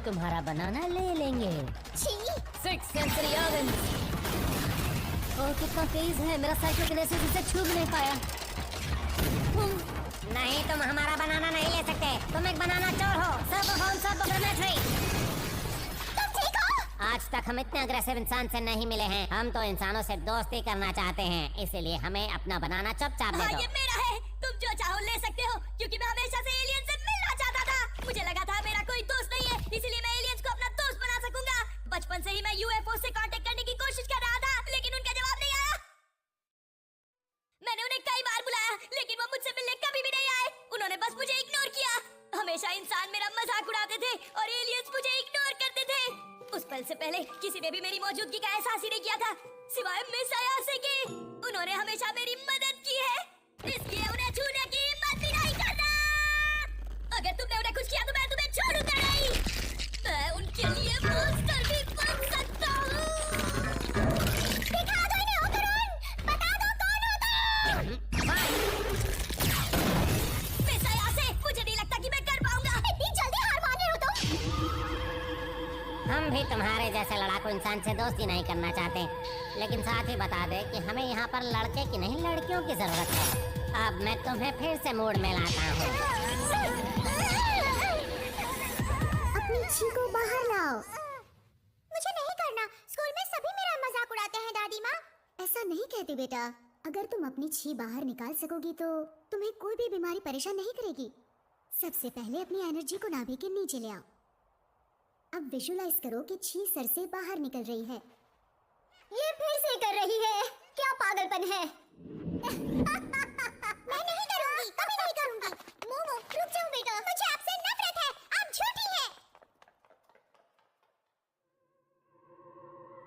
तुम्हारा बनाना ले लेंगे। Six century oven. ओह कितना तेज है, मेरा साइकोकिनेसिस इसे छू भी नहीं पाया। नहीं, तुम हमारा बनाना नहीं ले सकते। तुम एक बनाना चोर हो। आज तक हम इतने अग्रेसिव इंसान से नहीं मिले हैं। हम तो इंसानों से दोस्ती करना चाहते हैं, इसीलिए हमें अपना बनाना चुपचाप दे दो। ये मेरा है, तुम जो चाहो ले सकते हो, क्योंकि मैं हमेशा से एलियन से मिलना चाहता था। मुझे लगा था मेरा कोई दोस्त नहीं है, इसीलिए मैं एलियंस को अपना दोस्त बना सकूंगा। बचपन से ही मैं यूएफओ से कांटेक्ट करने की कोशिश कर रहा था, लेकिन उनका जवाब नहीं आया। मैंने उन्हें कई बार बुलाया, लेकिन वो मुझसे मिलने कभी भी नहीं आए। उन्होंने बस मुझे इग्नोर किया। हमेशा इंसान मेरा मजाक उड़ाते थे और एलियंस मुझे इग्नोर करते थे। उस पल से पहले किसी ने भी मेरी मौजूदगी का एहसास ही नहीं किया था, सिवाय मिस अयासे के। उन्होंने हमेशा मेरी मदद की है, इसलिए उन्हें छूने की हिम्मत भी नहीं करना। अगर तुमने उन्हें कुछ किया तो मैं तुम्हें छोड़ूंगा नहीं। मैं उनके लिए मॉन्स्टर भी बन सकता हूँ। दिखा दो इन्हें ओकरॉन, बता दो कौन होता है। मिस अयासे, मुझे नहीं लगता कि मैं कर पाऊंगा। इतनी जल्दी हार मान रहे हो तुम? हम भी तुम्हारे जैसे लड़ाकू इंसान से दोस्ती नहीं करना चाहते, लेकिन साथ ही बता दे कि हमें यहाँ पर लड़के की नहीं लड़कियों की जरूरत है। अब मैं तुम्हें फिर से मूड में लाता हूँ। अपनी छी को बाहर लाओ। मुझे नहीं करना, स्कूल में सभी मेरा मजाक उड़ाते हैं दादी माँ। ऐसा नहीं कहती बेटा, अगर तुम अपनी छी बाहर निकाल सकोगी तो तुम्हें कोई भी बीमारी परेशान नहीं करेगी। सबसे पहले अपनी एनर्जी को नाभि के नीचे ले आओ। अब विजुलाइज करो कि छी सर से बाहर निकल रही है। ये फिर से कर रही है, क्या पागलपन है। मैं नहीं करूंगी, कभी नहीं करूंगी। मोमो रुक जाओ बेटा, मुझे आपसे नफरत है, आप झूठी हैं।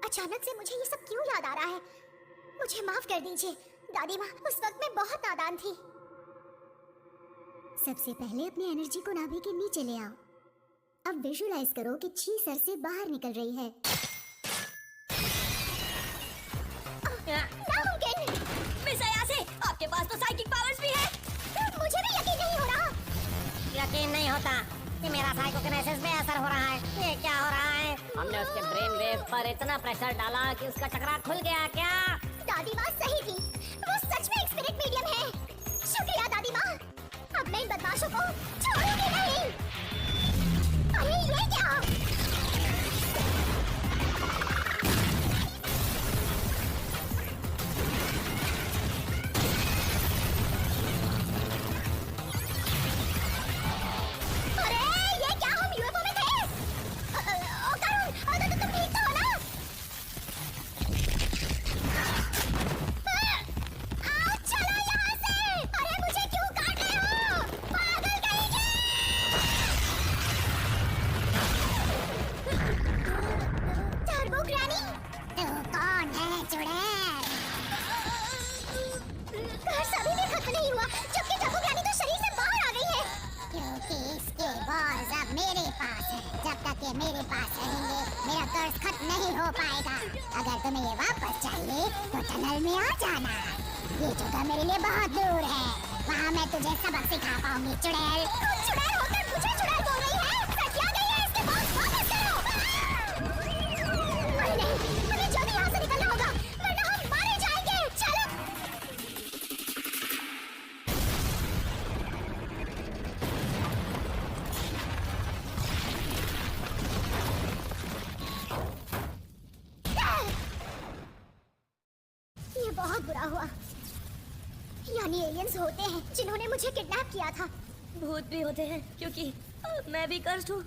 अचानक से मुझे ये सब क्यों याद आ रहा है? मुझे माफ कर दीजिए दादी माँ, उस वक्त मैं बहुत नादान थी। सबसे पहले अपनी एनर्जी को नाभि के नीचे ले आओ। अब विजुलाइज करो कि छी सर से बाहर निकल रही है। नामुमकिन। मिस अयासे, आपके पास तो साइकिक पावर्स भी है। मुझे भी यकीन नहीं हो रहा। यकीन नहीं होता कि मेरा साइकोकिनेसिस में असर हो रहा है। ये क्या हो रहा है? हमने उसके ब्रेन वेव पर इतना प्रेशर डाला कि उसका चक्रा खुल गया क्या? दादी माँ सही थी, वो सच में एक स्पिरिट मीडियम है। शुक्रिया दादी माँ, अब मैं इन बदमाशों को छोड़ूंगी नहीं। अरे ये क्या? मेरे पास रहेंगे, मेरा कर्ज खत्म नहीं हो पाएगा। अगर तुम्हें ये वापस चाहिए तो टनल में आ जाना। ये जगह मेरे लिए बहुत दूर है, वहाँ मैं तुझे सबक सिखा पाऊंगी। चुड़ैल, तुम चुड़ैल होकर मुझे चुड़ैल बोल रही है? सटिया गई है, इसके बॉक्स वापस करो। अरे नहीं, हमें जल्दी यहाँ से निकलना होगा, वरना हम मारे जाएंगे। चलो। ये बहुत बुरा हुआ। यानी एलियंस होते हैं जिन्होंने मुझे किडनैप किया था। भूत भी होते हैं, क्योंकि मैं भी कर्स्ड हूँ।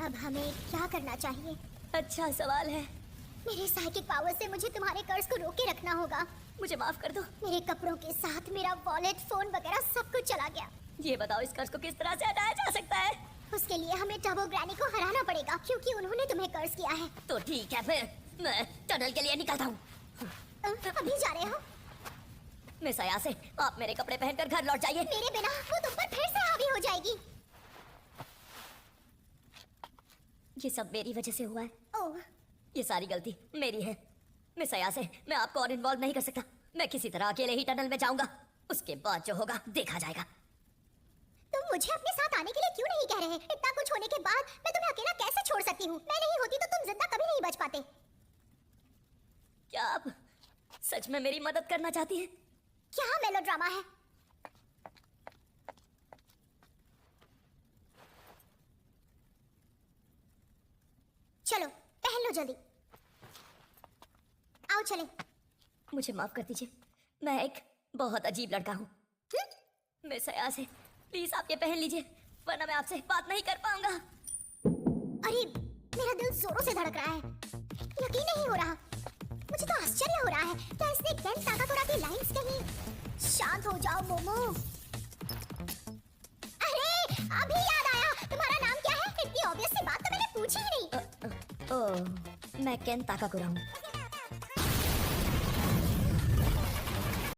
अब हमें क्या करना चाहिए? अच्छा सवाल है। मेरे साइकिक पावर से मुझे तुम्हारे कर्ज को रोके रखना होगा। मुझे माफ कर दो। मेरे कपड़ों के साथ मेरा वॉलेट, फोन वगैरह सब कुछ चला गया। ये बताओ इस कर्ज को किस तरह से हटाया जा सकता है? उसके लिए हमें टर्बो ग्रैनी को हराना पड़ेगा, क्योंकि उन्होंने तुम्हें कर्ज किया है। तो ठीक है, फिर मैं टनल के लिए निकलता हूँ। अभी जा रहे हो? मिस अयासे, आप मेरे कपड़े पहनकर घर लौट जाइए। मेरे बिना वो तुम पर फिर से हावी हो जाएगी। ये सब मेरी वजह से हुआ है। ओह, ये सारी गलती मेरी है। मिस अयासे, मैं आपको और इन्वॉल्व नहीं कर सकता। मैं किसी तरह अकेले ही टनल में जाऊंगा, उसके बाद जो होगा देखा जाएगा। तुम मुझे अपने साथ आने के लिए क्यों नहीं कह रहे? इतना कुछ होने के बाद मैं तुम्हें अकेला कैसे छोड़ सकती सच में मेरी मदद करना चाहती है? क्या मेलोड्रामा है? चलो पहन लो जल्दी। आओ चले। मुझे माफ कर दीजिए, मैं एक बहुत अजीब लड़का हूँ। मिस अयाज है, प्लीज आप ये पहन लीजिए, वरना मैं आपसे बात नहीं कर पाऊंगा। अरे मेरा दिल जोरों से धड़क रहा है, यकीन नहीं हो रहा। मुझे तो आश्चर्य हो रहा है, क्या इसने केन ताकातोरा की लाइंस कही? शांत हो जाओ मोमो। अरे अभी याद आया, तुम्हारा नाम क्या है? इतनी ऑब्वियस सी बात तो मैंने पूछी ही नहीं। ओह, मैं केन ताकाकुरा हूँ।